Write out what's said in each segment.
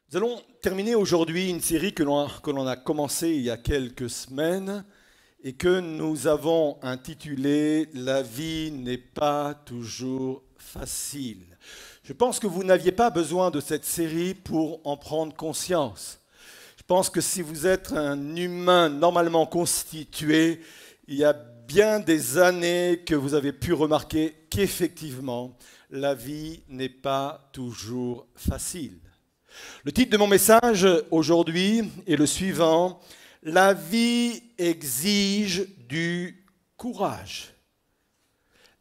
Nous allons terminer aujourd'hui une série que l'on a commencée il y a quelques semaines et que nous avons intitulée « La vie n'est pas toujours facile ». Je pense que vous n'aviez pas besoin de cette série pour en prendre conscience. Je pense que si vous êtes un humain normalement constitué, il y a bien des années que vous avez pu remarquer qu'effectivement, la vie n'est pas toujours facile. Le titre de mon message aujourd'hui est le suivant: La vie exige du courage.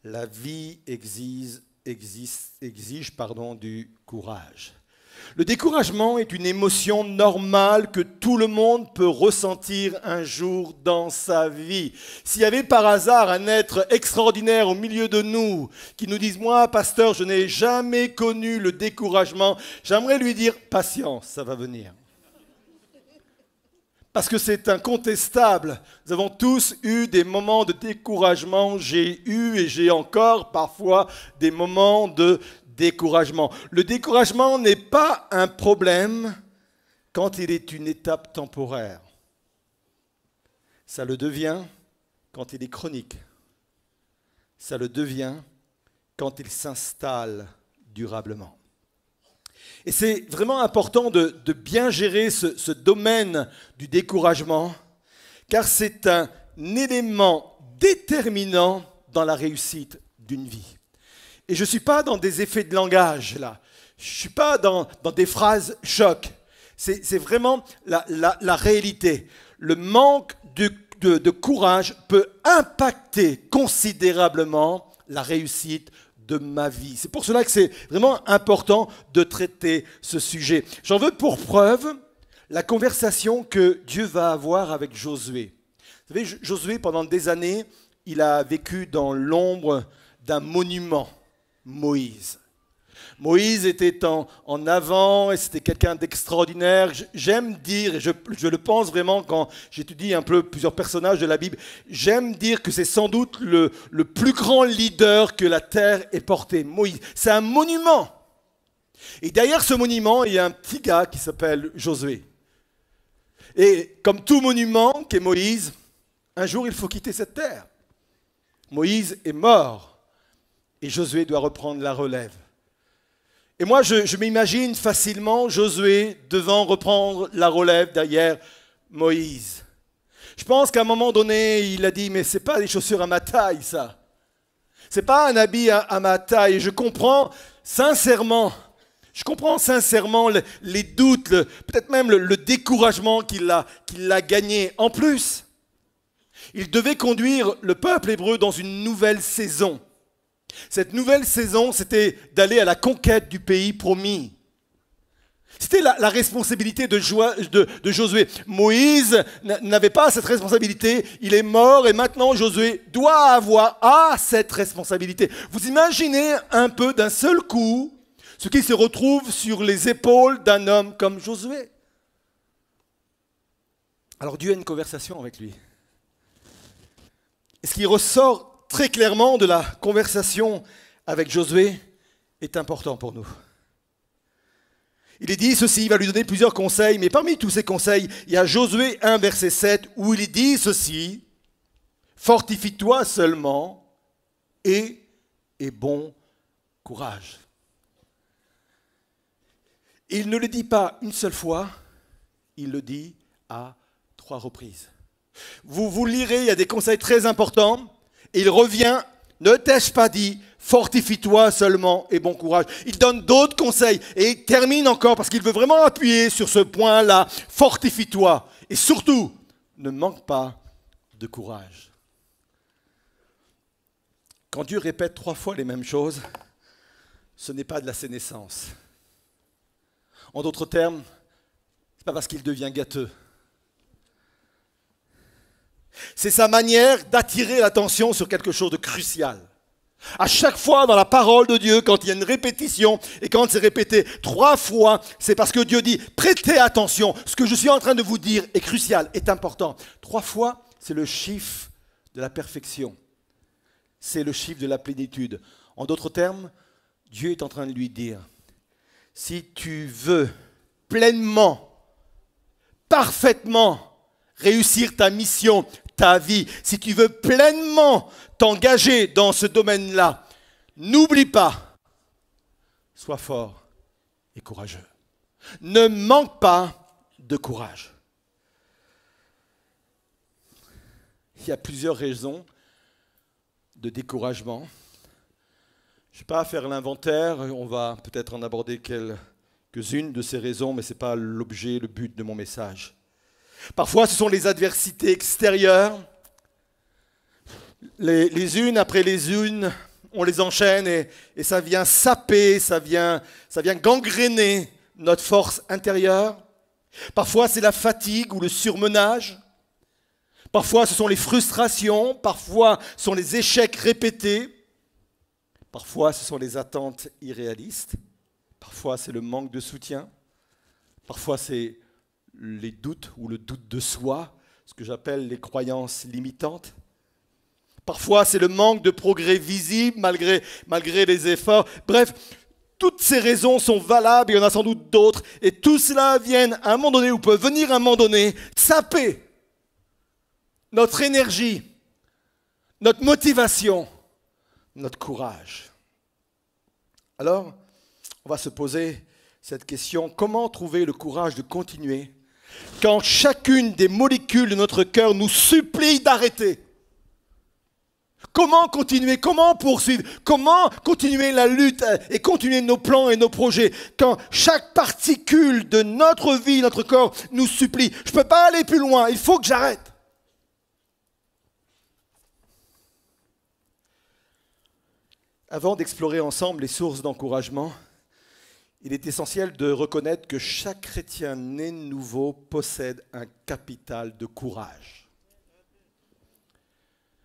La vie exige du courage. Le découragement est une émotion normale que tout le monde peut ressentir un jour dans sa vie. S'il y avait par hasard un être extraordinaire au milieu de nous qui nous dise « Moi, pasteur, je n'ai jamais connu le découragement », j'aimerais lui dire « Patience, ça va venir ». Parce que c'est incontestable. Nous avons tous eu des moments de découragement. J'ai eu et j'ai encore parfois des moments de découragement. Le découragement n'est pas un problème quand il est une étape temporaire. Ça le devient quand il est chronique. Ça le devient quand il s'installe durablement. Et c'est vraiment important de bien gérer ce domaine du découragement, car c'est un élément déterminant dans la réussite d'une vie. Et je ne suis pas dans des effets de langage, là. Je ne suis pas dans des phrases choc. C'est vraiment la réalité. Le manque de courage peut impacter considérablement la réussite de ma vie. C'est pour cela que c'est vraiment important de traiter ce sujet. J'en veux pour preuve la conversation que Dieu va avoir avec Josué. Vous savez, Josué, pendant des années, il a vécu dans l'ombre d'un monument, Moïse. Moïse était en avant et c'était quelqu'un d'extraordinaire. J'aime dire, et je le pense vraiment quand j'étudie un peu plusieurs personnages de la Bible, j'aime dire que c'est sans doute le plus grand leader que la terre ait porté, Moïse. C'est un monument. Et derrière ce monument, il y a un petit gars qui s'appelle Josué. Et comme tout monument qu'est Moïse, un jour il faut quitter cette terre. Moïse est mort et Josué doit reprendre la relève. Et moi, je m'imagine facilement Josué devant reprendre la relève derrière Moïse. Je pense qu'à un moment donné, il a dit « Mais ce n'est pas des chaussures à ma taille, ça. Ce n'est pas un habit à ma taille. » Et je comprends sincèrement les doutes, peut-être même le découragement qu'il a gagné. En plus, il devait conduire le peuple hébreu dans une nouvelle saison. Cette nouvelle saison, c'était d'aller à la conquête du pays promis. C'était la responsabilité de Josué. Moïse n'avait pas cette responsabilité, il est mort et maintenant Josué doit avoir cette responsabilité. Vous imaginez un peu d'un seul coup ce qui se retrouve sur les épaules d'un homme comme Josué. Alors Dieu a une conversation avec lui. Et ce qui ressort très clairement de la conversation avec Josué est important pour nous. Il est dit ceci, il va lui donner plusieurs conseils, mais parmi tous ces conseils, il y a Josué 1, verset 7, où il dit ceci: fortifie-toi seulement et bon courage. Il ne le dit pas une seule fois, il le dit à 3 reprises. Vous lirez, il y a des conseils très importants. Et il revient, ne t'ai-je pas dit, fortifie-toi seulement et bon courage. Il donne d'autres conseils et il termine encore parce qu'il veut vraiment appuyer sur ce point-là, fortifie-toi. Et surtout, ne manque pas de courage. Quand Dieu répète 3 fois les mêmes choses, ce n'est pas de la sénescence. En d'autres termes, ce n'est pas parce qu'il devient gâteux. C'est sa manière d'attirer l'attention sur quelque chose de crucial. À chaque fois dans la parole de Dieu, quand il y a une répétition, et quand c'est répété 3 fois, c'est parce que Dieu dit, prêtez attention, ce que je suis en train de vous dire est crucial, est important. 3 fois, c'est le chiffre de la perfection. C'est le chiffre de la plénitude. En d'autres termes, Dieu est en train de lui dire, si tu veux pleinement, parfaitement réussir ta mission, ta vie, si tu veux pleinement t'engager dans ce domaine-là, n'oublie pas, sois fort et courageux. Ne manque pas de courage. Il y a plusieurs raisons de découragement. Je ne vais pas faire l'inventaire, on va peut-être en aborder quelques-unes de ces raisons, mais ce n'est pas l'objet, le but de mon message. Parfois, ce sont les adversités extérieures. Les unes après les unes, on les enchaîne et ça vient saper, ça vient gangréner notre force intérieure. Parfois, c'est la fatigue ou le surmenage. Parfois, ce sont les frustrations. Parfois, ce sont les échecs répétés. Parfois, ce sont les attentes irréalistes. Parfois, c'est le manque de soutien. Parfois, c'est les doutes ou le doute de soi, ce que j'appelle les croyances limitantes. Parfois, c'est le manque de progrès visible malgré les efforts. Bref, toutes ces raisons sont valables, il y en a sans doute d'autres, et tout cela vient à un moment donné, ou peut venir à un moment donné, saper notre énergie, notre motivation, notre courage. Alors, on va se poser cette question, comment trouver le courage de continuer quand chacune des molécules de notre cœur nous supplie d'arrêter? Comment continuer? Comment poursuivre? Comment continuer la lutte et continuer nos plans et nos projets quand chaque particule de notre vie, notre corps nous supplie? Je ne peux pas aller plus loin, il faut que j'arrête. Avant d'explorer ensemble les sources d'encouragement, il est essentiel de reconnaître que chaque chrétien né de nouveau possède un capital de courage.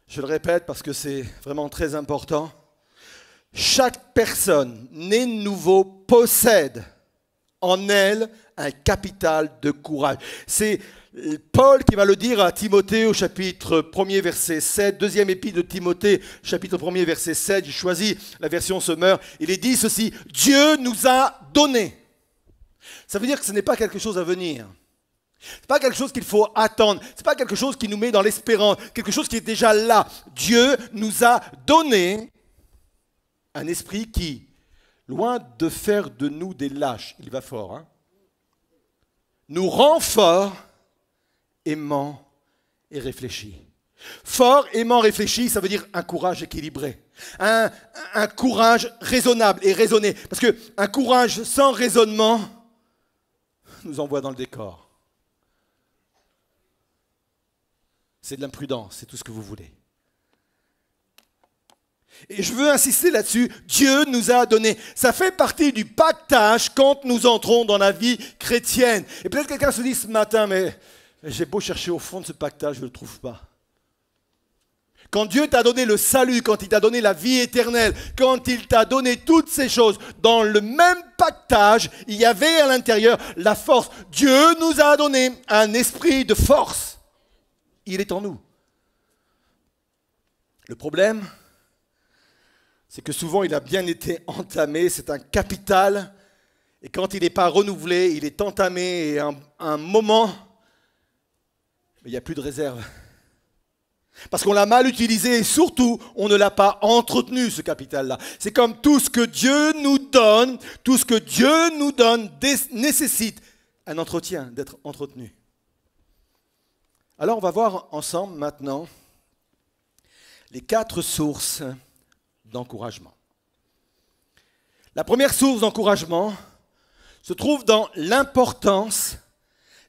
Je le répète parce que c'est vraiment très important. Chaque personne née de nouveau possède en elle un capital de courage. C'est Paul qui va le dire à Timothée au chapitre 1er, verset 7, deuxième épître de Timothée, chapitre 1er, verset 7, j'ai choisi la version Semeur. Il est dit ceci, Dieu nous a donné. Ça veut dire que ce n'est pas quelque chose à venir. Ce n'est pas quelque chose qu'il faut attendre. Ce n'est pas quelque chose qui nous met dans l'espérance. Quelque chose qui est déjà là. Dieu nous a donné un esprit qui, loin de faire de nous des lâches, il va fort, hein, nous rend forts, aimants et réfléchis. Fort, aimant, réfléchi, ça veut dire un courage équilibré. Un courage raisonnable et raisonné. Parce qu'un courage sans raisonnement nous envoie dans le décor. C'est de l'imprudence, c'est tout ce que vous voulez. Et je veux insister là-dessus, Dieu nous a donné. Ça fait partie du pactage quand nous entrons dans la vie chrétienne. Et peut-être quelqu'un se dit ce matin, mais j'ai beau chercher au fond de ce pactage, je ne le trouve pas. Quand Dieu t'a donné le salut, quand il t'a donné la vie éternelle, quand il t'a donné toutes ces choses, dans le même pactage, il y avait à l'intérieur la force. Dieu nous a donné un esprit de force. Il est en nous. Le problème, c'est que souvent il a bien été entamé, c'est un capital, et quand il n'est pas renouvelé, il est entamé, et à un moment, mais il n'y a plus de réserve. Parce qu'on l'a mal utilisé, et surtout, on ne l'a pas entretenu, ce capital-là. C'est comme tout ce que Dieu nous donne, nécessite un entretien, d'être entretenu. Alors on va voir ensemble maintenant les 4 sources d'encouragement. La première source d'encouragement se trouve dans l'importance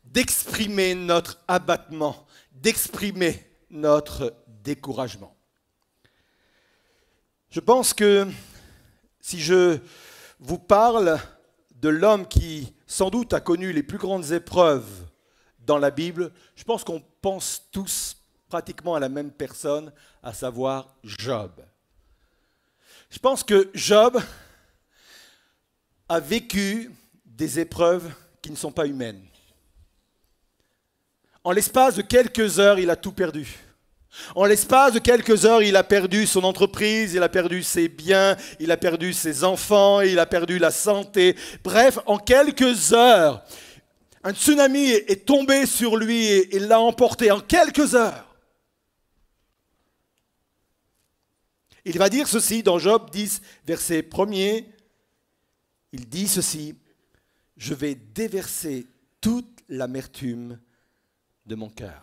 d'exprimer notre abattement, d'exprimer notre découragement. Je pense que si je vous parle de l'homme qui sans doute a connu les plus grandes épreuves dans la Bible, je pense qu'on pense tous pratiquement à la même personne, à savoir Job. Je pense que Job a vécu des épreuves qui ne sont pas humaines. En l'espace de quelques heures, il a tout perdu. En l'espace de quelques heures, il a perdu son entreprise, il a perdu ses biens, il a perdu ses enfants, il a perdu la santé. Bref, en quelques heures, un tsunami est tombé sur lui et l'a emporté en quelques heures. Il va dire ceci dans Job 10, verset 1er. Il dit ceci: je vais déverser toute l'amertume de mon cœur.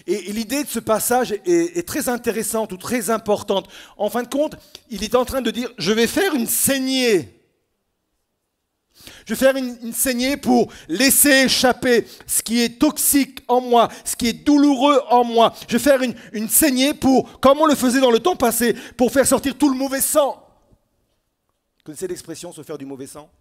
Et l'idée de ce passage est très intéressante ou très importante. En fin de compte, il est en train de dire, je vais faire une saignée. Je vais faire une saignée pour laisser échapper ce qui est toxique en moi, ce qui est douloureux en moi. Je vais faire une saignée pour, comme on le faisait dans le temps passé, pour faire sortir tout le mauvais sang. Vous connaissez l'expression se faire du mauvais sang ?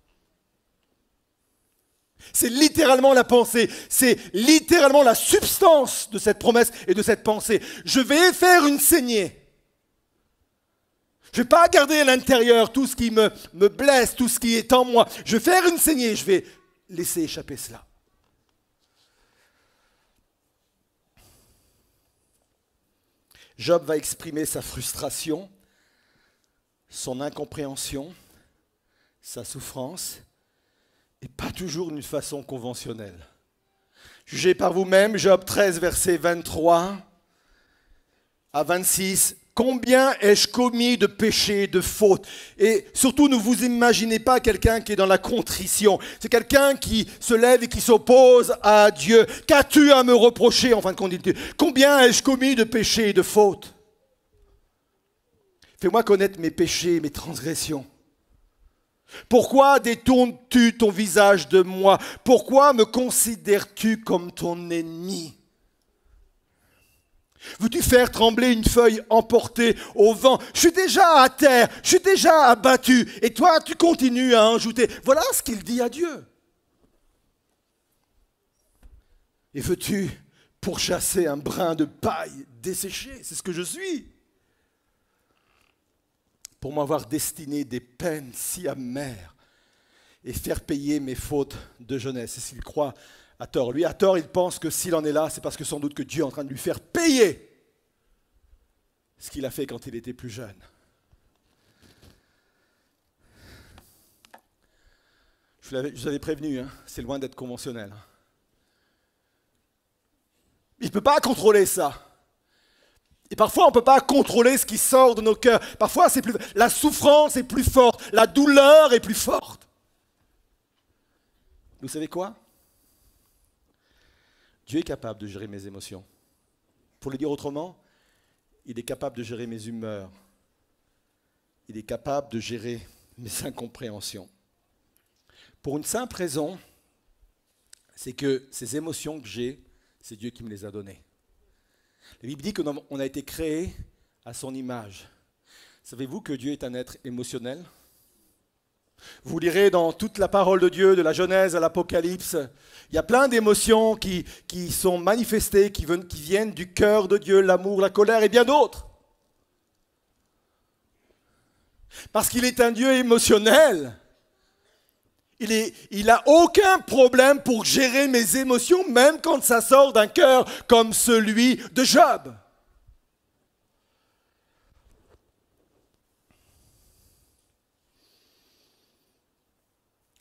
C'est littéralement la pensée, c'est littéralement la substance de cette promesse et de cette pensée. Je vais faire une saignée. Je ne vais pas garder à l'intérieur tout ce qui me blesse, tout ce qui est en moi. Je vais faire une saignée, je vais laisser échapper cela. Job va exprimer sa frustration, son incompréhension, sa souffrance, et pas toujours d'une façon conventionnelle. Jugez par vous-même, Job 13, versets 23 à 26. Combien ai-je commis de péchés, de fautes? Et surtout, ne vous imaginez pas quelqu'un qui est dans la contrition. C'est quelqu'un qui se lève et qui s'oppose à Dieu. Qu'as-tu à me reprocher, en fin de compte? Combien ai-je commis de péchés et de fautes? Fais-moi connaître mes péchés et mes transgressions. Pourquoi détournes-tu ton visage de moi? Pourquoi me considères-tu comme ton ennemi? Veux-tu faire trembler une feuille emportée au vent? Je suis déjà à terre, je suis déjà abattu, et toi tu continues à en ajouter. Voilà ce qu'il dit à Dieu. Et veux-tu pourchasser un brin de paille desséché? C'est ce que je suis. Pour m'avoir destiné des peines si amères et faire payer mes fautes de jeunesse. Et s'il croit à tort, lui, à tort, il pense que s'il en est là, c'est parce que sans doute que Dieu est en train de lui faire payer ce qu'il a fait quand il était plus jeune. Je vous avais prévenu, hein, c'est loin d'être conventionnel. Il ne peut pas contrôler ça. Et parfois, on ne peut pas contrôler ce qui sort de nos cœurs. Parfois, la souffrance est plus forte, la douleur est plus forte. Vous savez quoi? Dieu est capable de gérer mes émotions. Pour le dire autrement, il est capable de gérer mes humeurs. Il est capable de gérer mes incompréhensions. Pour une simple raison, c'est que ces émotions que j'ai, c'est Dieu qui me les a données. La Bible dit qu'on a été créé à son image. Savez-vous que Dieu est un être émotionnel? Vous lirez dans toute la parole de Dieu, de la Genèse à l'Apocalypse, il y a plein d'émotions qui sont manifestées, qui viennent du cœur de Dieu, l'amour, la colère et bien d'autres. Parce qu'il est un Dieu émotionnel. Il n'a aucun problème pour gérer mes émotions, même quand ça sort d'un cœur comme celui de Job.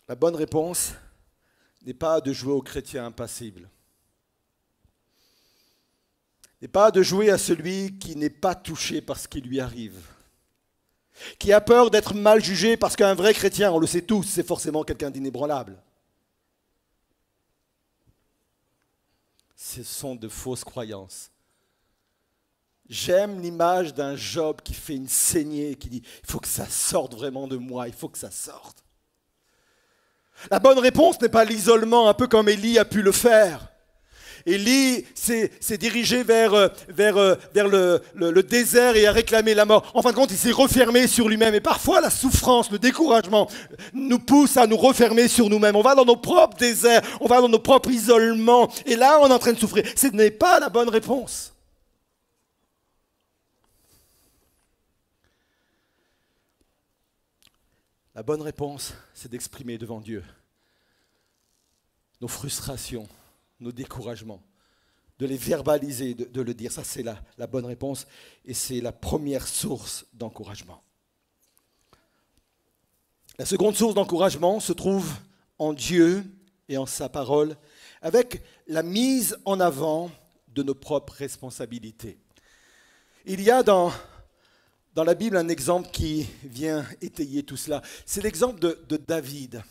La bonne réponse n'est pas de jouer au chrétien impassible. N'est pas de jouer à celui qui n'est pas touché par ce qui lui arrive. Qui a peur d'être mal jugé parce qu'un vrai chrétien, on le sait tous, c'est forcément quelqu'un d'inébranlable. Ce sont de fausses croyances. J'aime l'image d'un Job qui fait une saignée, qui dit « il faut que ça sorte vraiment de moi, il faut que ça sorte ». La bonne réponse n'est pas l'isolement, un peu comme Élie a pu le faire. Élie s'est dirigé vers le désert et a réclamé la mort. En fin de compte, il s'est refermé sur lui-même. Et parfois, la souffrance, le découragement nous pousse à nous refermer sur nous-mêmes. On va dans nos propres déserts, on va dans nos propres isolements. Et là, on est en train de souffrir. Ce n'est pas la bonne réponse. La bonne réponse, c'est d'exprimer devant Dieu nos frustrations, nos découragements, de les verbaliser, de le dire. Ça, c'est la bonne réponse et c'est la première source d'encouragement. La seconde source d'encouragement se trouve en Dieu et en sa parole, avec la mise en avant de nos propres responsabilités. Il y a dans la Bible un exemple qui vient étayer tout cela. C'est l'exemple de David.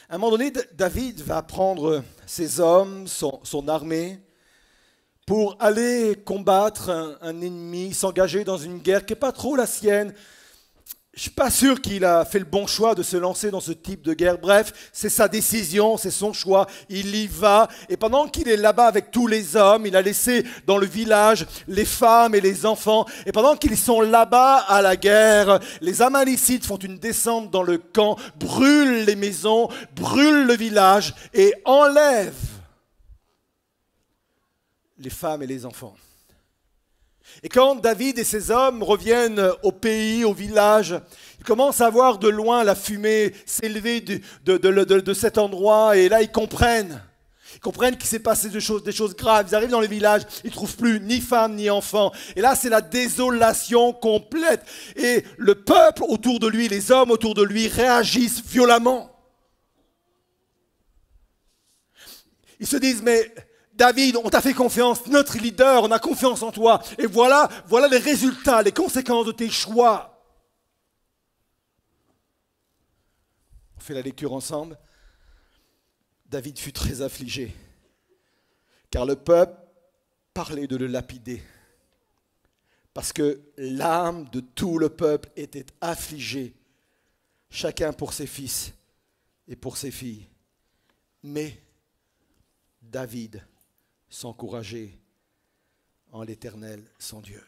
À un moment donné, David va prendre ses hommes, son armée, pour aller combattre un ennemi, s'engager dans une guerre qui n'est pas trop la sienne. Je ne suis pas sûr qu'il a fait le bon choix de se lancer dans ce type de guerre. Bref, c'est sa décision, c'est son choix. Il y va. Et pendant qu'il est là-bas avec tous les hommes, il a laissé dans le village les femmes et les enfants. Et pendant qu'ils sont là-bas à la guerre, les Amalicites font une descente dans le camp, brûlent les maisons, brûlent le village et enlèvent les femmes et les enfants. Et quand David et ses hommes reviennent au pays, au village, ils commencent à voir de loin la fumée s'élever de cet endroit. Et là, ils comprennent qu'il s'est passé des choses graves. Ils arrivent dans le village, ils ne trouvent plus ni femmes ni enfants. Et là, c'est la désolation complète. Et le peuple autour de lui, les hommes autour de lui réagissent violemment. Ils se disent, mais David, on t'a fait confiance, notre leader, on a confiance en toi. Et voilà les résultats, les conséquences de tes choix. On fait la lecture ensemble. David fut très affligé, car le peuple parlait de le lapider. Parce que l'âme de tout le peuple était affligée, chacun pour ses fils et pour ses filles. Mais David s'encourager en l'Éternel, son Dieu.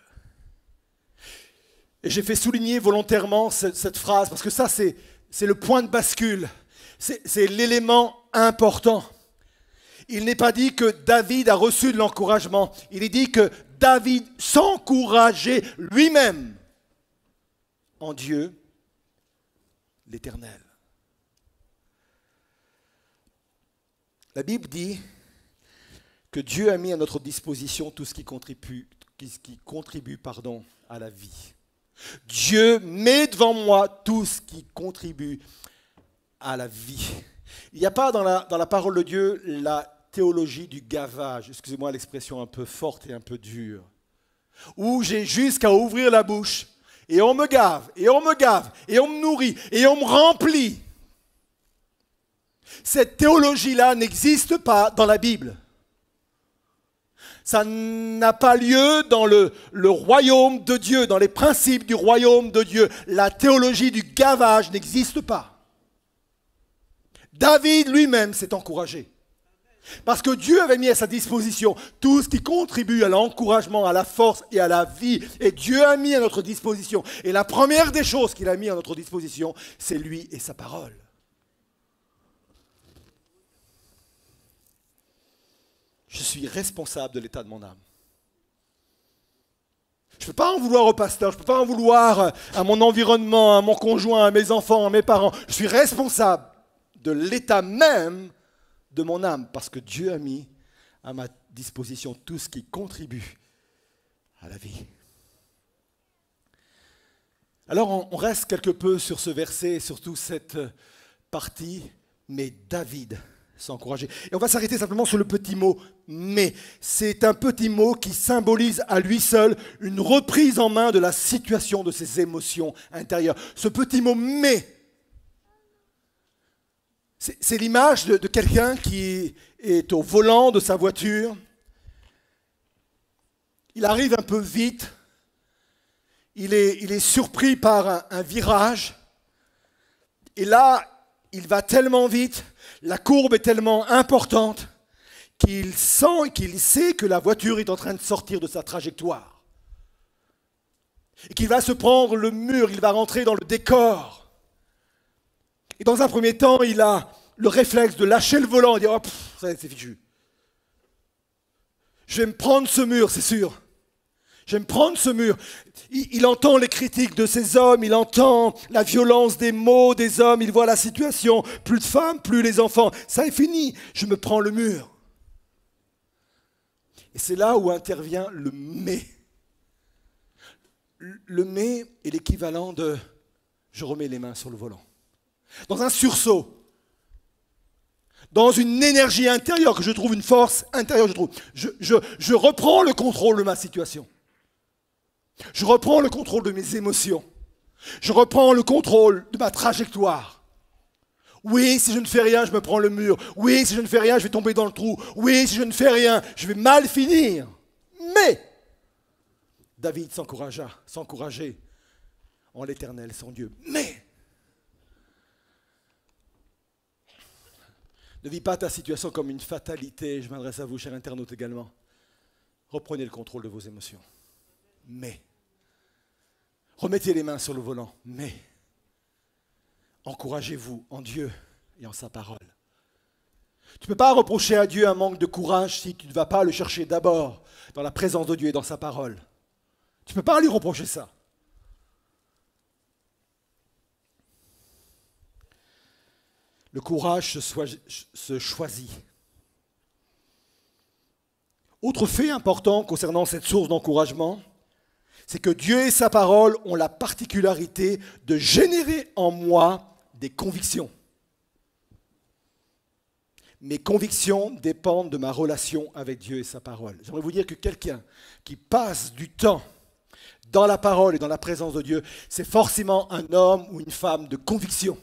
Et j'ai fait souligner volontairement cette phrase, parce que ça, c'est le point de bascule. C'est l'élément important. Il n'est pas dit que David a reçu de l'encouragement. Il est dit que David s'encourageait lui-même en Dieu, l'Éternel. La Bible dit que Dieu a mis à notre disposition tout ce qui contribue, à la vie. Dieu met devant moi tout ce qui contribue à la vie. Il n'y a pas dans la parole de Dieu la théologie du gavage, excusez-moi l'expression un peu forte et un peu dure, où j'ai juste qu'à ouvrir la bouche et on me gave, et on me gave, et on me nourrit, et on me remplit. Cette théologie-là n'existe pas dans la Bible. Ça n'a pas lieu dans le royaume de Dieu, dans les principes du royaume de Dieu. La théologie du gavage n'existe pas. David lui-même s'est encouragé. Parce que Dieu avait mis à sa disposition tout ce qui contribue à l'encouragement, à la force et à la vie. Et Dieu a mis à notre disposition. Et la première des choses qu'il a mis à notre disposition, c'est lui et sa parole. Je suis responsable de l'état de mon âme. Je ne peux pas en vouloir au pasteur, je ne peux pas en vouloir à mon environnement, à mon conjoint, à mes enfants, à mes parents. Je suis responsable de l'état même de mon âme, parce que Dieu a mis à ma disposition tout ce qui contribue à la vie. Alors on reste quelque peu sur ce verset, surtout cette partie, mais David s'encourager. Et on va s'arrêter simplement sur le petit mot « mais ». C'est un petit mot qui symbolise à lui seul une reprise en main de la situation de ses émotions intérieures. Ce petit mot « mais », c'est l'image de quelqu'un qui est au volant de sa voiture. Il arrive un peu vite. Il est surpris par un virage. Et là, il va tellement vite, la courbe est tellement importante qu'il sent et qu'il sait que la voiture est en train de sortir de sa trajectoire. Et qu'il va se prendre le mur, il va rentrer dans le décor. Et dans un premier temps, il a le réflexe de lâcher le volant et dire « Oh, ça c'est fichu. Je vais me prendre ce mur, c'est sûr. Je vais me prendre ce mur. » Il entend les critiques de ces hommes, il entend la violence des mots des hommes, il voit la situation, plus de femmes, plus les enfants. Ça est fini, je me prends le mur. Et c'est là où intervient le mais. Le mais est l'équivalent de je remets les mains sur le volant. Dans un sursaut, dans une énergie intérieure que je trouve, une force intérieure, je reprends le contrôle de ma situation. Je reprends le contrôle de mes émotions. Je reprends le contrôle de ma trajectoire. Oui, si je ne fais rien, je me prends le mur. Oui, si je ne fais rien, je vais tomber dans le trou. Oui, si je ne fais rien, je vais mal finir. Mais David s'encourageait en l'Éternel, son Dieu. Mais ne vis pas ta situation comme une fatalité. Je m'adresse à vous, chers internautes également. Reprenez le contrôle de vos émotions. Mais remettez les mains sur le volant. Mais encouragez-vous en Dieu et en sa parole. Tu ne peux pas reprocher à Dieu un manque de courage si tu ne vas pas le chercher d'abord dans la présence de Dieu et dans sa parole. Tu ne peux pas lui reprocher ça. Le courage se choisit. Autre fait important concernant cette source d'encouragement, c'est que Dieu et sa parole ont la particularité de générer en moi des convictions. Mes convictions dépendent de ma relation avec Dieu et sa parole. J'aimerais vous dire que quelqu'un qui passe du temps dans la parole et dans la présence de Dieu, c'est forcément un homme ou une femme de conviction.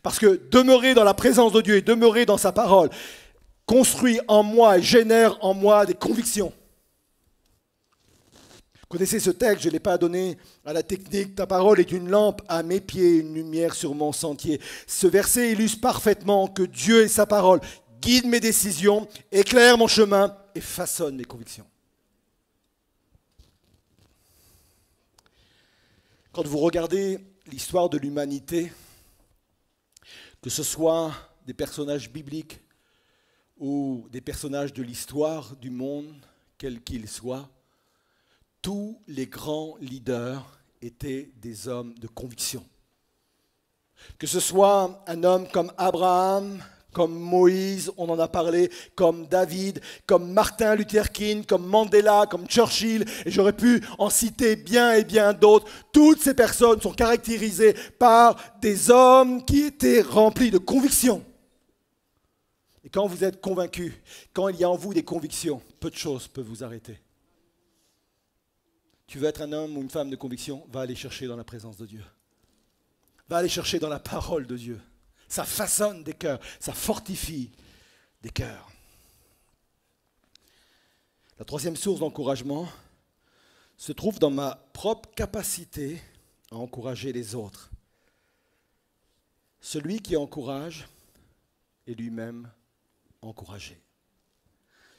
Parce que demeurer dans la présence de Dieu et demeurer dans sa parole construit en moi et génère en moi des convictions. Vous connaissez ce texte, je ne l'ai pas donné à la technique. Ta parole est une lampe à mes pieds, une lumière sur mon sentier. Ce verset illustre parfaitement que Dieu et sa parole guident mes décisions, éclairent mon chemin et façonnent mes convictions. Quand vous regardez l'histoire de l'humanité, que ce soit des personnages bibliques ou des personnages de l'histoire du monde, quels qu'ils soient, tous les grands leaders étaient des hommes de conviction. Que ce soit un homme comme Abraham, comme Moïse, on en a parlé, comme David, comme Martin Luther King, comme Mandela, comme Churchill, et j'aurais pu en citer bien et bien d'autres. Toutes ces personnes sont caractérisées par des hommes qui étaient remplis de convictions. Et quand vous êtes convaincu, quand il y a en vous des convictions, peu de choses peuvent vous arrêter. Tu veux être un homme ou une femme de conviction, va aller chercher dans la présence de Dieu. Va aller chercher dans la parole de Dieu. Ça façonne des cœurs, ça fortifie des cœurs. La troisième source d'encouragement se trouve dans ma propre capacité à encourager les autres. Celui qui encourage est lui-même encouragé.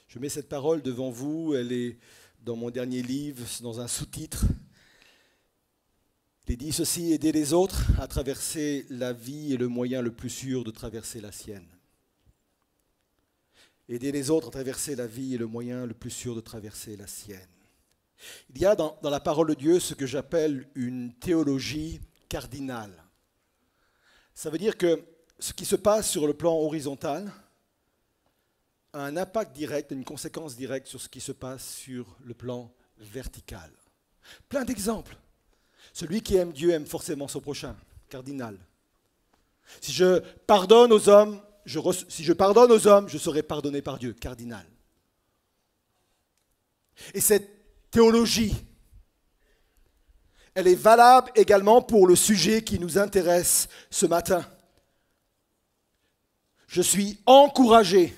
Je mets cette parole devant vous, elle est dans mon dernier livre, dans un sous-titre. Il dit ceci, aider les autres à traverser la vie est le moyen le plus sûr de traverser la sienne. Aider les autres à traverser la vie est le moyen le plus sûr de traverser la sienne. Il y a dans la parole de Dieu ce que j'appelle une théologie cardinale. Ça veut dire que ce qui se passe sur le plan horizontal a un impact direct, une conséquence directe sur ce qui se passe sur le plan vertical. Plein d'exemples. Celui qui aime Dieu aime forcément son prochain, cardinal. Si je pardonne aux hommes, je serai pardonné par Dieu, cardinal. Et cette théologie, elle est valable également pour le sujet qui nous intéresse ce matin. Je suis encouragé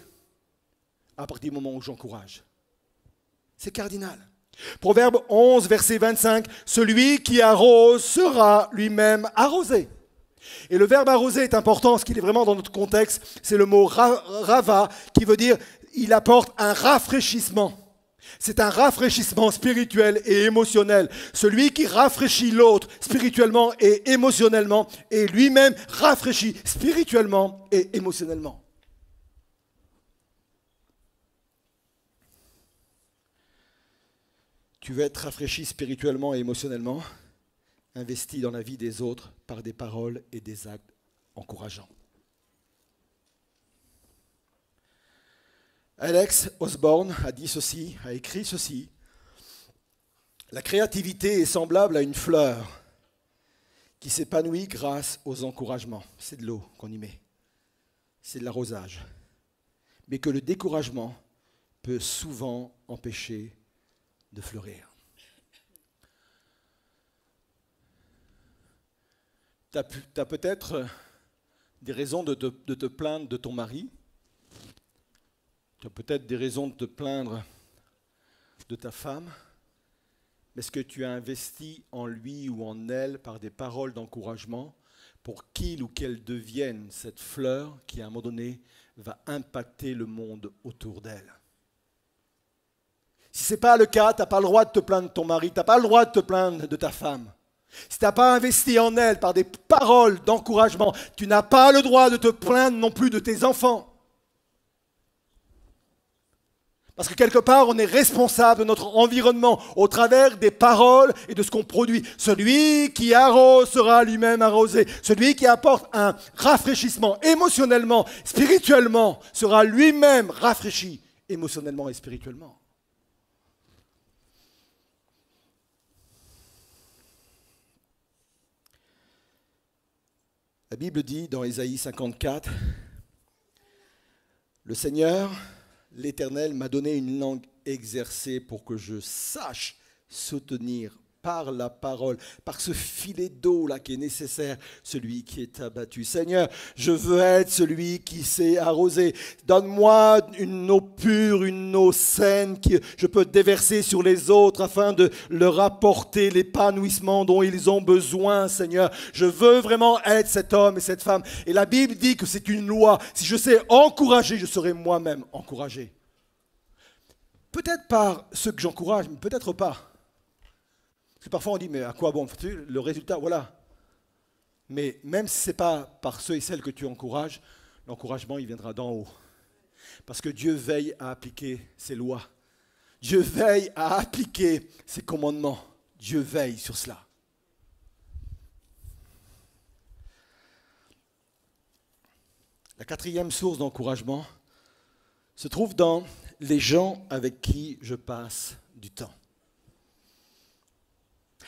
à partir du moment où j'encourage. C'est cardinal. Proverbe 11, verset 25, « Celui qui arrose sera lui-même arrosé. » Et le verbe arroser est important, parce qu'il est vraiment dans notre contexte. C'est le mot rava, qui veut dire il apporte un rafraîchissement. C'est un rafraîchissement spirituel et émotionnel. Celui qui rafraîchit l'autre spirituellement et émotionnellement est lui-même rafraîchi spirituellement et émotionnellement. Tu veux être rafraîchi spirituellement et émotionnellement, investi dans la vie des autres par des paroles et des actes encourageants. Alex Osborne a dit ceci, a écrit ceci. La créativité est semblable à une fleur qui s'épanouit grâce aux encouragements. C'est de l'eau qu'on y met. C'est de l'arrosage. Mais que le découragement peut souvent empêcher de fleurir. Tu as peut-être des raisons de te plaindre de ton mari. Tu as peut-être des raisons de te plaindre de ta femme. Mais est-ce que tu as investi en lui ou en elle par des paroles d'encouragement pour qu'il ou qu'elle devienne cette fleur qui, à un moment donné, va impacter le monde autour d'elle? Si ce n'est pas le cas, tu n'as pas le droit de te plaindre de ton mari, tu n'as pas le droit de te plaindre de ta femme. Si tu n'as pas investi en elle par des paroles d'encouragement, tu n'as pas le droit de te plaindre non plus de tes enfants. Parce que quelque part, on est responsable de notre environnement au travers des paroles et de ce qu'on produit. Celui qui arrose sera lui-même arrosé. Celui qui apporte un rafraîchissement émotionnellement, spirituellement, sera lui-même rafraîchi émotionnellement et spirituellement. La Bible dit dans Ésaïe 54, « Le Seigneur, l'Éternel, m'a donné une langue exercée pour que je sache soutenir par la parole, par ce filet d'eau là qui est nécessaire, celui qui est abattu. Seigneur, je veux être celui qui s'est arrosé. Donne-moi une eau pure, une eau saine que je peux déverser sur les autres afin de leur apporter l'épanouissement dont ils ont besoin, Seigneur. Je veux vraiment être cet homme et cette femme. Et la Bible dit que c'est une loi. Si je sais encourager, je serai moi-même encouragé. Peut-être par ceux que j'encourage, mais peut-être pas. Parce que parfois on dit, mais à quoi bon? Le résultat, voilà. Mais même si ce n'est pas par ceux et celles que tu encourages, l'encouragement, il viendra d'en haut. Parce que Dieu veille à appliquer ses lois. Dieu veille à appliquer ses commandements. Dieu veille sur cela. La quatrième source d'encouragement se trouve dans les gens avec qui je passe du temps.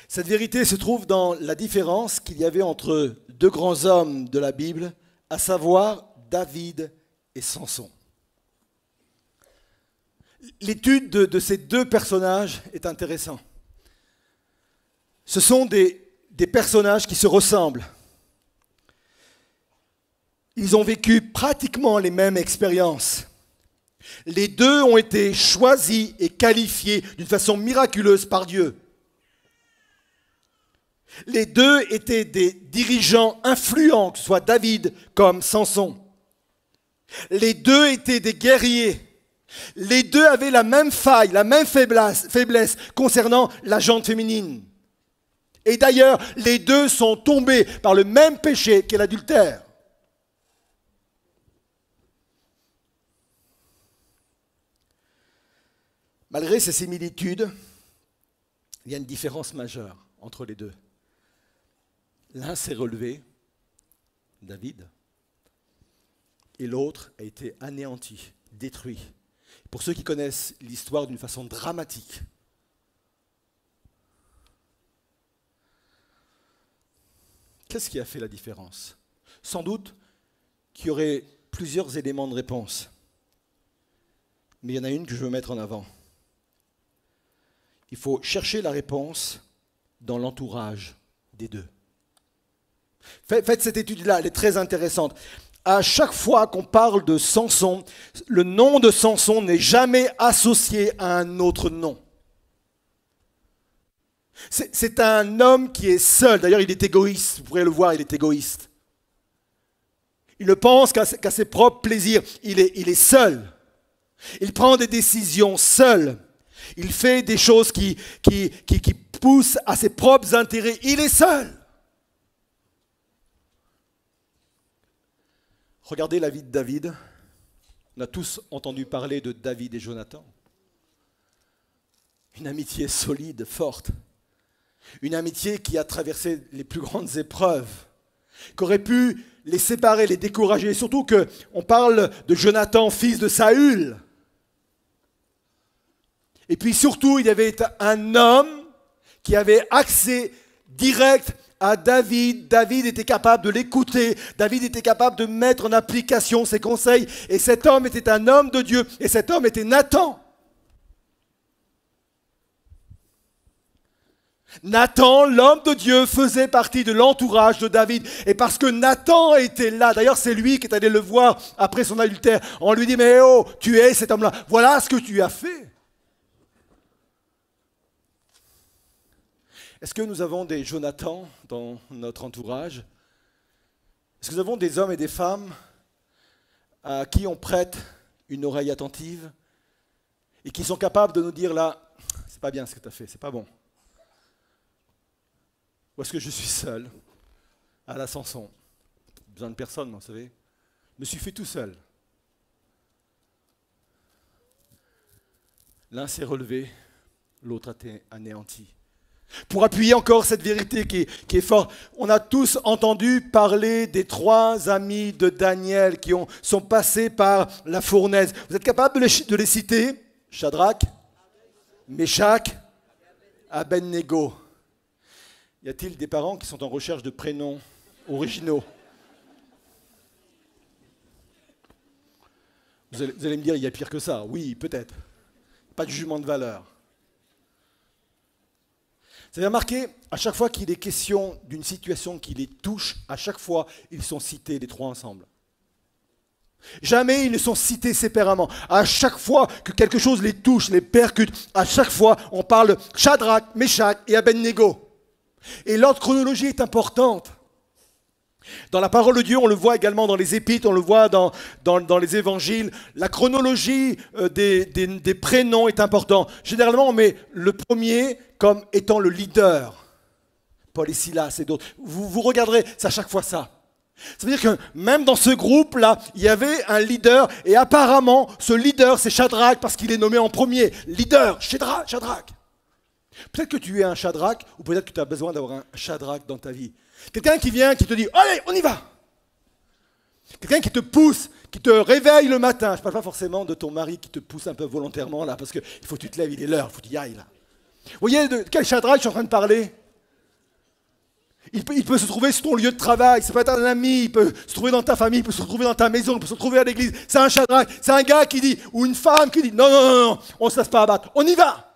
Cette vérité se trouve dans la différence qu'il y avait entre deux grands hommes de la Bible, à savoir David et Samson. L'étude de ces deux personnages est intéressante. Ce sont des personnages qui se ressemblent. Ils ont vécu pratiquement les mêmes expériences. Les deux ont été choisis et qualifiés d'une façon miraculeuse par Dieu. Les deux étaient des dirigeants influents, que ce soit David comme Samson. Les deux étaient des guerriers. Les deux avaient la même faille, la même faiblesse concernant la jante féminine. Et d'ailleurs, les deux sont tombés par le même péché qu'est l'adultère. Malgré ces similitudes, il y a une différence majeure entre les deux. L'un s'est relevé, David, et l'autre a été anéanti, détruit. Pour ceux qui connaissent l'histoire d'une façon dramatique. Qu'est-ce qui a fait la différence? Sans doute qu'il y aurait plusieurs éléments de réponse. Mais il y en a une que je veux mettre en avant. Il faut chercher la réponse dans l'entourage des deux. Faites cette étude-là, elle est très intéressante. À chaque fois qu'on parle de Samson, le nom de Samson n'est jamais associé à un autre nom. C'est un homme qui est seul. D'ailleurs, il est égoïste. Vous pourrez le voir, il est égoïste. Il ne pense qu'à ses propres plaisirs. Il est seul. Il prend des décisions seul. Il fait des choses qui poussent à ses propres intérêts. Il est seul. Regardez la vie de David. On a tous entendu parler de David et Jonathan. Une amitié solide, forte. Une amitié qui a traversé les plus grandes épreuves, qui aurait pu les séparer, les décourager. Surtout qu'on parle de Jonathan, fils de Saül. Et puis surtout, il y avait un homme qui avait accès direct à David. David était capable de l'écouter. David était capable de mettre en application ses conseils. Et cet homme était un homme de Dieu. Et cet homme était Nathan. Nathan, l'homme de Dieu, faisait partie de l'entourage de David. Et parce que Nathan était là, d'ailleurs c'est lui qui est allé le voir après son adultère, on lui dit, mais oh, tu es cet homme-là, voilà ce que tu as fait. Est-ce que nous avons des Jonathan dans notre entourage? Est-ce que nous avons des hommes et des femmes à qui on prête une oreille attentive et qui sont capables de nous dire là, c'est pas bien ce que tu as fait, c'est pas bon? Ou est-ce que je suis seul à la Samson? Besoin de personne, vous savez. Je me suis fait tout seul. L'un s'est relevé, l'autre a été anéanti. Pour appuyer encore cette vérité qui est forte, on a tous entendu parler des 3 amis de Daniel qui sont passés par la fournaise. Vous êtes capable de les citer? Shadrach, Meshach, Abednego. Y a-t-il des parents qui sont en recherche de prénoms originaux? Vous allez me dire, il y a pire que ça. Oui, peut-être. Pas de jugement de valeur. Vous avez remarqué, à chaque fois qu'il est question d'une situation qui les touche, à chaque fois, ils sont cités les 3 ensemble. Jamais ils ne sont cités séparément. À chaque fois que quelque chose les touche, les percute, à chaque fois, on parle de Shadrach, Meshach et Abednego. Et l'ordre chronologie est importante. Dans la parole de Dieu, on le voit également dans les épîtres, on le voit dans les évangiles. La chronologie des prénoms est importante. Généralement, on met le premier comme étant le leader. Paul et Silas et d'autres. Vous regarderez, c'est à chaque fois ça. Ça veut dire que même dans ce groupe-là, il y avait un leader. Et apparemment, ce leader, c'est Shadrach parce qu'il est nommé en premier. Leader, Shadrach. Peut-être que tu es un Shadrach, ou peut-être que tu as besoin d'avoir un Shadrach dans ta vie. Quelqu'un qui vient, qui te dit « Allez, on y va !» Quelqu'un qui te pousse, qui te réveille le matin. Je ne parle pas forcément de ton mari qui te pousse un peu volontairement, là, parce qu'il faut que tu te lèves, il est l'heure, il faut que tu y ailles, là. Vous voyez de quel Shadrach je suis en train de parler? Il peut se trouver sur ton lieu de travail, ça peut être un ami, il peut se trouver dans ta famille, il peut se retrouver dans ta maison, il peut se retrouver à l'église. C'est un Shadrach, c'est un gars qui dit, ou une femme qui dit « Non, on ne se laisse pas abattre, on y va !»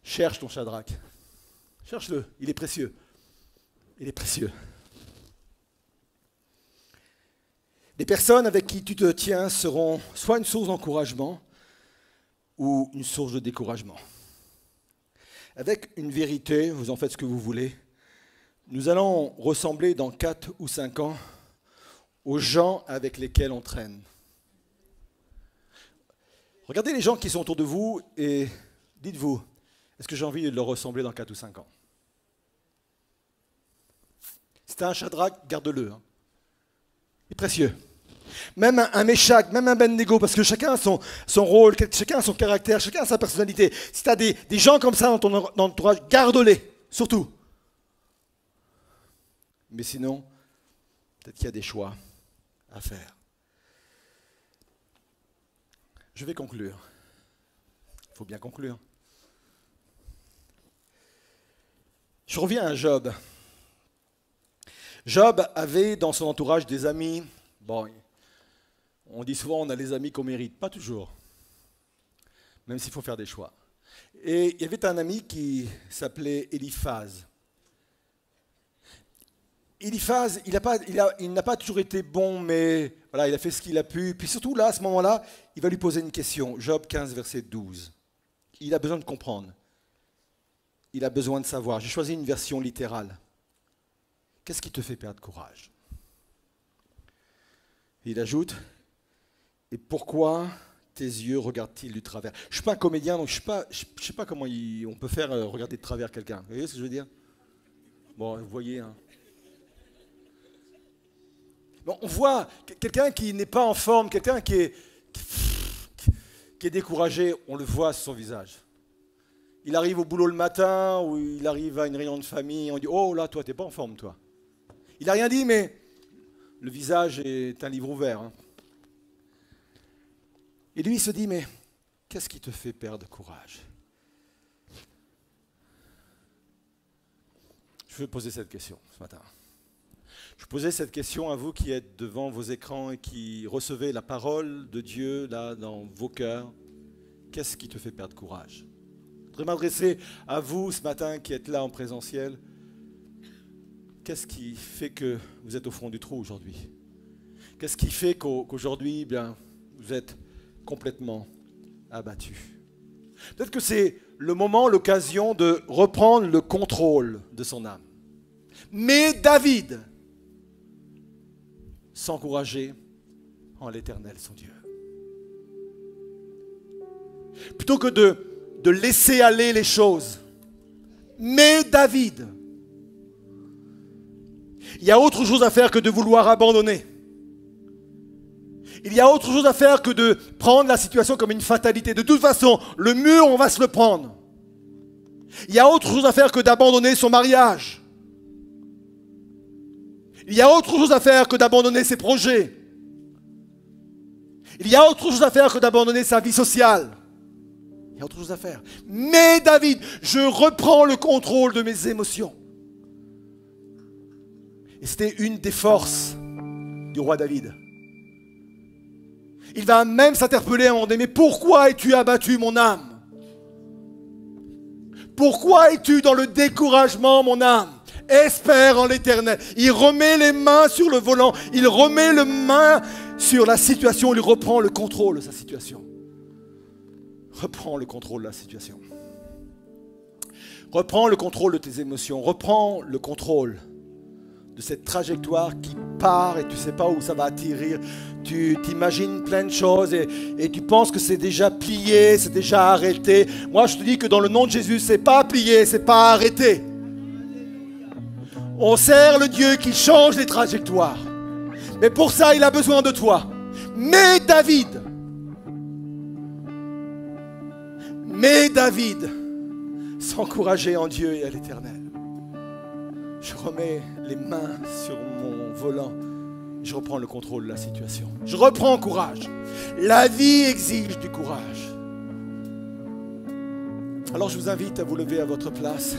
Cherche ton Shadrach. Cherche-le, il est précieux. Il est précieux. Les personnes avec qui tu te tiens seront soit une source d'encouragement ou une source de découragement. Avec une vérité, vous en faites ce que vous voulez, nous allons ressembler dans 4 ou 5 ans aux gens avec lesquels on traîne. Regardez les gens qui sont autour de vous et dites-vous, est-ce que j'ai envie de leur ressembler dans 4 ou 5 ans? Si tu as un Shadrach, garde-le. Hein. Il est précieux. Même un Meshach, même un Abednego, parce que chacun a son rôle, chacun a son caractère, chacun a sa personnalité. Si tu as des gens comme ça dans ton entourage, garde-les, surtout. Mais sinon, peut-être qu'il y a des choix à faire. Je vais conclure. Il faut bien conclure. Je reviens à Job. Job avait dans son entourage des amis. Bon, on dit souvent on a les amis qu'on mérite. Pas toujours. Même s'il faut faire des choix. Et il y avait un ami qui s'appelait Eliphaz. Eliphaz, il n'a pas toujours été bon, mais voilà, il a fait ce qu'il a pu. Puis surtout là, à ce moment-là, il va lui poser une question. Job 15, verset 12. Il a besoin de comprendre. Il a besoin de savoir. J'ai choisi une version littérale. Qu'est-ce qui te fait perdre courage? Il ajoute, et pourquoi tes yeux regardent-ils du travers? Je ne suis pas un comédien, donc je ne sais pas comment on peut faire regarder de travers quelqu'un. Vous voyez ce que je veux dire? Bon, vous voyez. Hein. Bon, on voit quelqu'un qui n'est pas en forme, quelqu'un qui est découragé, on le voit sur son visage. Il arrive au boulot le matin, ou il arrive à une réunion de famille, on dit « Oh là, toi, tu n'es pas en forme, toi ». Il n'a rien dit, mais le visage est un livre ouvert. Hein. Et lui, il se dit « Mais Qu'est-ce qui te fait perdre courage? Je veux poser cette question ce matin. Je posais cette question à vous qui êtes devant vos écrans et qui recevez la parole de Dieu là dans vos cœurs. Qu'est-ce qui te fait perdre courage? Je voudrais m'adresser à vous ce matin qui êtes là en présentiel. Qu'est-ce qui fait que vous êtes au fond du trou aujourd'hui? Qu'est-ce qui fait qu'aujourd'hui, bien, vous êtes complètement abattu? Peut-être que c'est le moment, l'occasion de reprendre le contrôle de son âme. Mais David s'encourageait en l'Éternel, son Dieu. Plutôt que de laisser aller les choses. Mais David, il y a autre chose à faire que de vouloir abandonner. Il y a autre chose à faire que de prendre la situation comme une fatalité. De toute façon, le mur, on va se le prendre. Il y a autre chose à faire que d'abandonner son mariage. Il y a autre chose à faire que d'abandonner ses projets. Il y a autre chose à faire que d'abandonner sa vie sociale. Il y a autre chose à faire. Mais David, je reprends le contrôle de mes émotions. Et c'était une des forces du roi David. Il va même s'interpeller à un moment donné, mais pourquoi es-tu abattu mon âme? Pourquoi es-tu dans le découragement mon âme? Espère en l'Éternel. Il remet les mains sur le volant, il remet les mains sur la situation, il reprend le contrôle de sa situation. Reprends le contrôle de la situation. Reprends le contrôle de tes émotions, reprends le contrôle de cette trajectoire qui part et tu ne sais pas où ça va atterrir. Tu t'imagines plein de choses et tu penses que c'est déjà plié, c'est déjà arrêté. Moi, je te dis que dans le nom de Jésus, ce n'est pas plié, ce n'est pas arrêté. On sert le Dieu qui change les trajectoires. Mais pour ça, il a besoin de toi. Mais David s'encourageait en Dieu et à l'Éternel. Je remets les mains sur mon volant. Je reprends le contrôle de la situation. Je reprends courage. La vie exige du courage. Alors je vous invite à vous lever à votre place.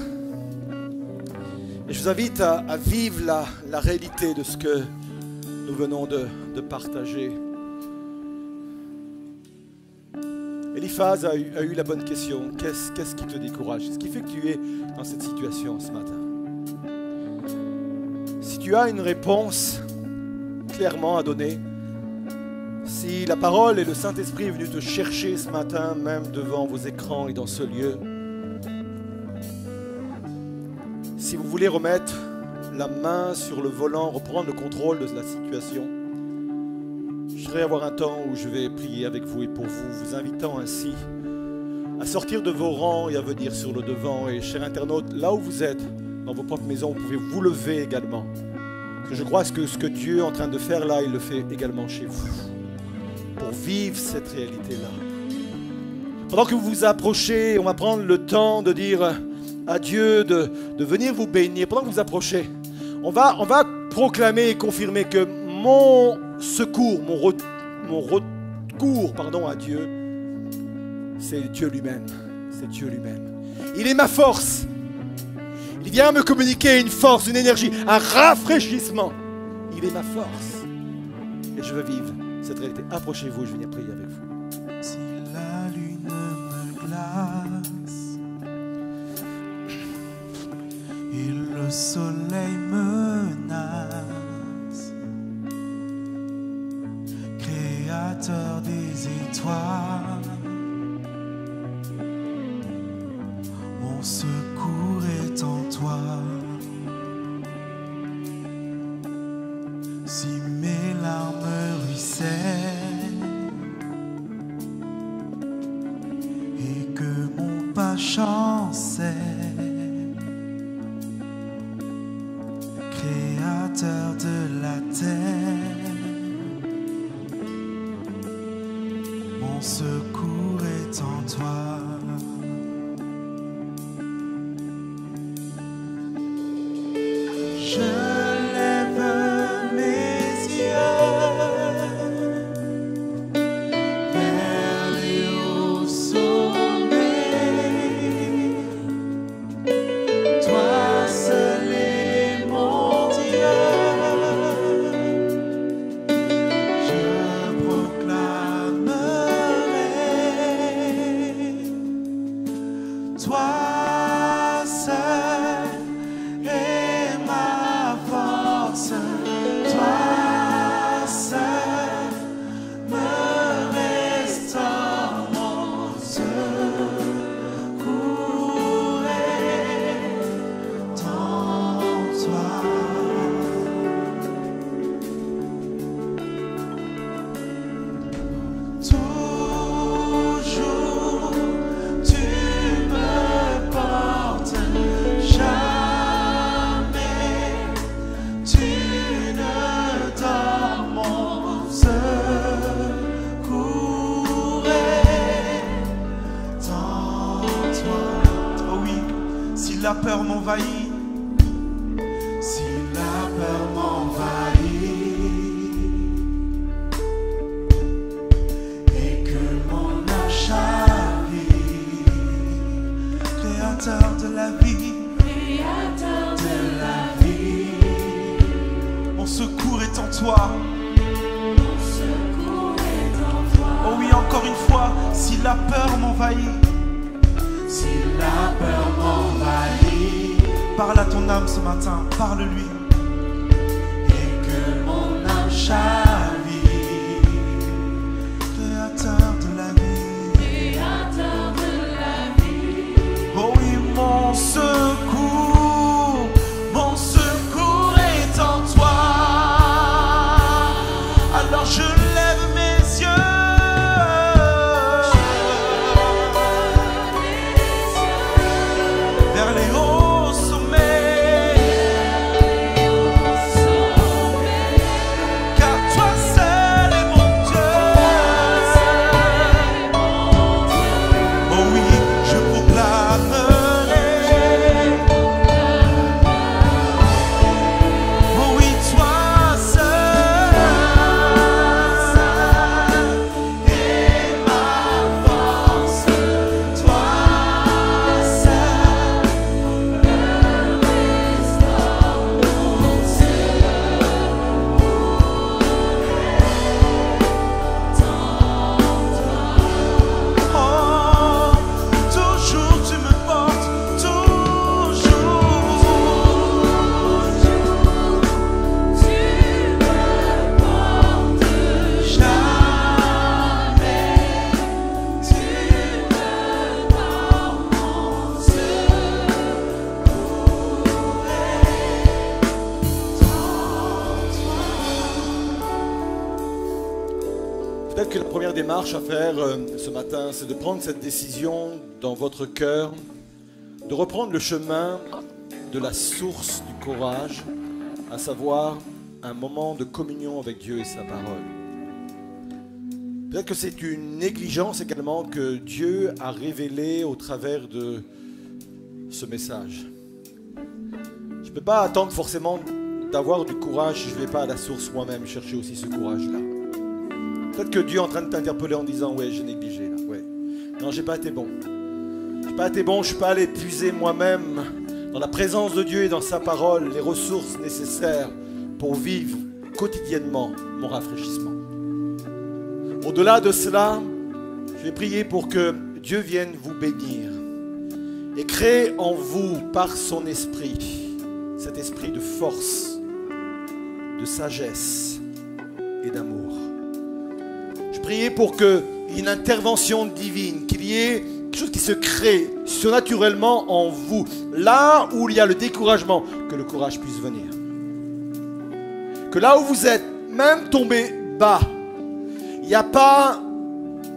Et je vous invite à vivre la réalité de ce que nous venons de partager. Eliphaz a eu la bonne question. Qu'est-ce qui te décourage? Qu'est-ce qui fait que tu es dans cette situation ce matin? Si tu as une réponse clairement à donner, si la parole et le Saint-Esprit est venu te chercher ce matin, même devant vos écrans et dans ce lieu, si vous voulez remettre la main sur le volant, reprendre le contrôle de la situation, je voudrais avoir un temps où je vais prier avec vous et pour vous, vous invitant ainsi à sortir de vos rangs et à venir sur le devant. Et chers internautes, là où vous êtes, dans vos propres maisons, vous pouvez vous lever également. Parce que je crois que ce que Dieu est en train de faire là, il le fait également chez vous. Pour vivre cette réalité-là. Pendant que vous vous approchez, on va prendre le temps de dire à Dieu de venir vous bénir. Pendant que vous approchez, on va proclamer et confirmer que mon secours, mon recours à Dieu, c'est Dieu lui-même. C'est Dieu lui-même. Il est ma force. Il vient me communiquer une force, une énergie, un rafraîchissement. Il est ma force. Et je veux vivre cette réalité. Approchez-vous, je vais venir prier avec vous. Si la lune me glace et le soleil menace, Créateur des étoiles, mon secours est en toi. Si mes larmes ruissellent et que mon pas chancelle, Créateur de la terre, mon secours est en toi. Je lève mes yeux vers les hauts la peur m'envahit, Si la peur m'envahit et que mon âme chavire, Créateur de la vie, de la vie, mon secours est en toi. mon secours est en toi. Oh oui, encore une fois, si la peur m'envahit, Si la peur m'envahit parle à ton âme ce matin, parle-lui. et que mon âme chavire, Créateur de la vie, Créateur de la vie, oh oui, mon secours est en toi. Alors je lève mes yeux vers les hauts sommets, car toi seul est mon Dieu. Oh oui, je proclamerai. Oh oui, toi seul et ma force, toi seul me restaure mon Oh, toujours tu me portes, toujours. tu me portes jamais, tu me portes mon Peut-être que la première démarche à faire ce matin, c'est de prendre cette décision dans votre cœur, de reprendre le chemin de la source du courage, à savoir un moment de communion avec Dieu et sa parole. Peut-être que c'est une négligence également que Dieu a révélée au travers de ce message. Je ne peux pas attendre forcément d'avoir du courage si je ne vais pas à la source moi-même chercher aussi ce courage-là. Peut-être que Dieu est en train de t'interpeller en disant « Ouais, j'ai négligé là, ouais. Non, j'ai pas été bon. J'ai pas été bon, je suis pas allé puiser moi-même dans la présence de Dieu et dans sa parole les ressources nécessaires pour vivre quotidiennement mon rafraîchissement. » Au-delà de cela, je vais prier pour que Dieu vienne vous bénir et créer en vous, par son esprit, cet esprit de force, de sagesse et d'amour. Je priais pour qu'il y ait une intervention divine, qu'il y ait quelque chose qui se crée surnaturellement en vous. Là où il y a le découragement, que le courage puisse venir. Que là où vous êtes, même tombé bas, il n'y a pas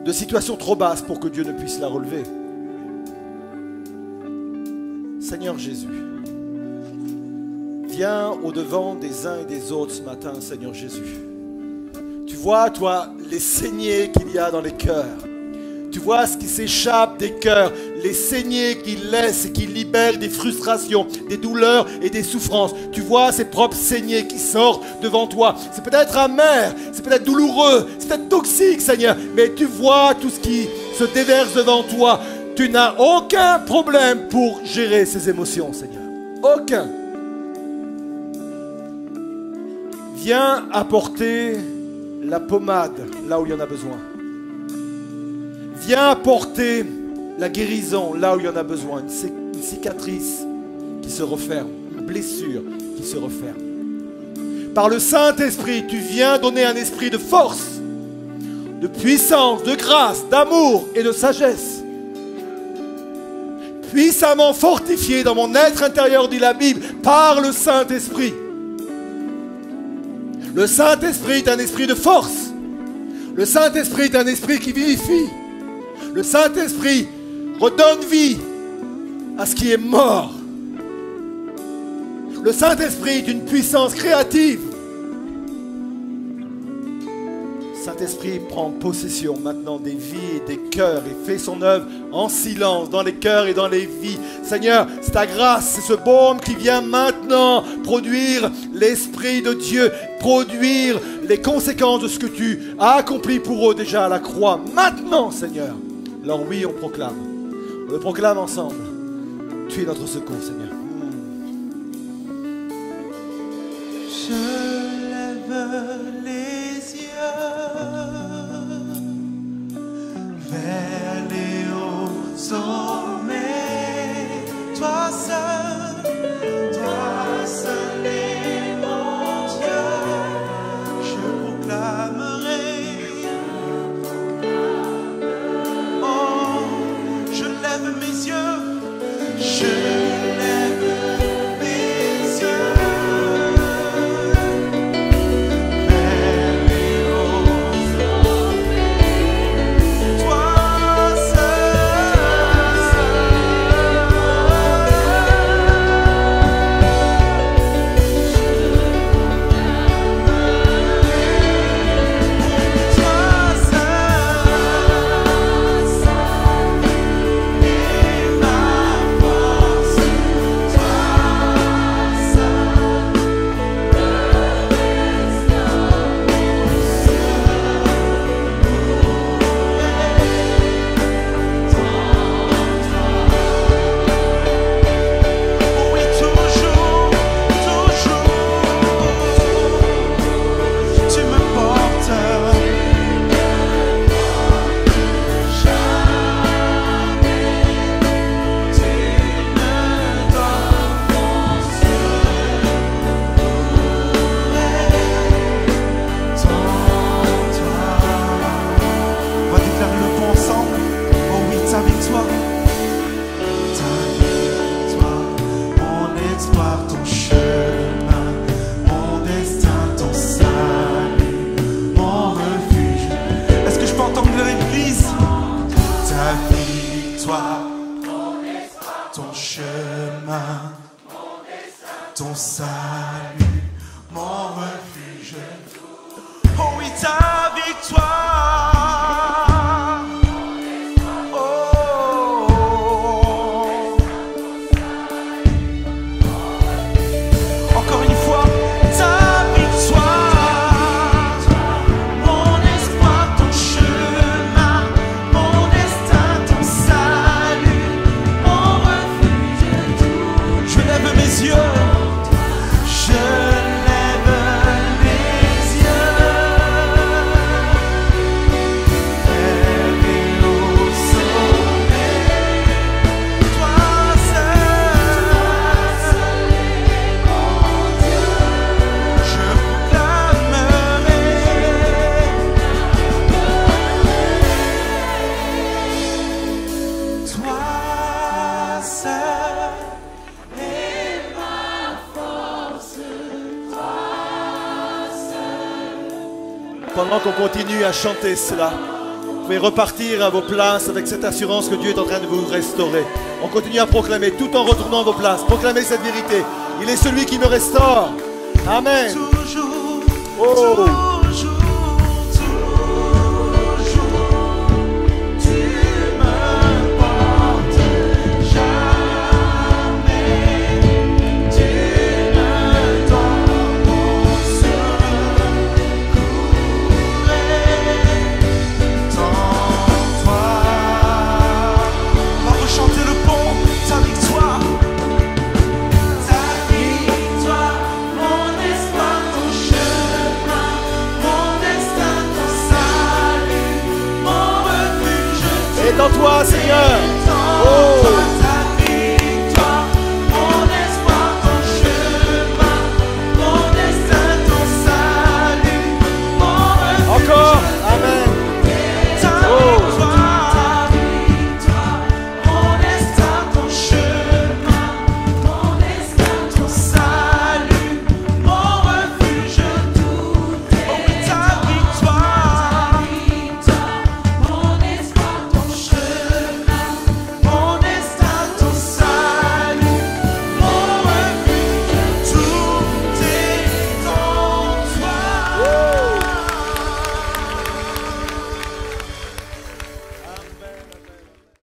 de situation trop basse pour que Dieu ne puisse la relever. Seigneur Jésus, viens au-devant des uns et des autres ce matin, Seigneur Jésus. Tu vois, toi, les saignées qu'il y a dans les cœurs. Tu vois ce qui s'échappe des cœurs, les saignées qui laissent et qui libèrent des frustrations, des douleurs et des souffrances. Tu vois ces propres saignées qui sortent devant toi. C'est peut-être amer, c'est peut-être douloureux, c'est peut-être toxique, Seigneur. Mais tu vois tout ce qui se déverse devant toi. Tu n'as aucun problème pour gérer ces émotions, Seigneur. Aucun. Viens apporter la pommade là où il y en a besoin. Viens apporter la guérison là où il y en a besoin. Une cicatrice qui se referme, une blessure qui se referme. Par le Saint-Esprit, tu viens donner un esprit de force, de puissance, de grâce, d'amour et de sagesse. Puissamment fortifié dans mon être intérieur, dit la Bible, par le Saint-Esprit. Le Saint-Esprit est un esprit de force. Le Saint-Esprit est un esprit qui vivifie. Le Saint-Esprit redonne vie à ce qui est mort. Le Saint-Esprit est une puissance créative. Saint-Esprit prend possession maintenant des vies et des cœurs et fait son œuvre en silence dans les cœurs et dans les vies. Seigneur, c'est ta grâce, c'est ce baume qui vient maintenant produire l'Esprit de Dieu, produire les conséquences de ce que tu as accompli pour eux déjà à la croix. Maintenant, Seigneur. Alors oui, on proclame. On le proclame ensemble. Tu es notre secours, Seigneur. Je lève les yeux vers les hauts sommets. Toi seul est mon Dieu. Je proclamerai. Oh, je lève mes yeux. Je lève mes yeux. Ton chemin, ton salut, mon refuge. Oh oui, ta victoire. Oh, encore une fois, ta victoire. Mon espoir, ton chemin, mon destin, ton salut, mon refuge. Je lève mes yeux. Je lève mes yeux vers les hauts sommets. Toi seul est mon Dieu. Je proclamerai. Toi seul est ma force. Pendant qu'on continue à chanter cela, vous pouvez repartir à vos places avec cette assurance que Dieu est en train de vous restaurer. On continue à proclamer tout en retournant à vos places. Proclamez cette vérité. Il est celui qui me restaure. Amen. Toujours, Oh. toujours, tu me portes jamais. Tu me donnes mon secours. Dans toi, on va rechanter le pont, ta victoire. Ta victoire, mon espoir, ton chemin, mon destin, ton salut, mon refuge. Et dans toi, Seigneur. Dans Oh. toi,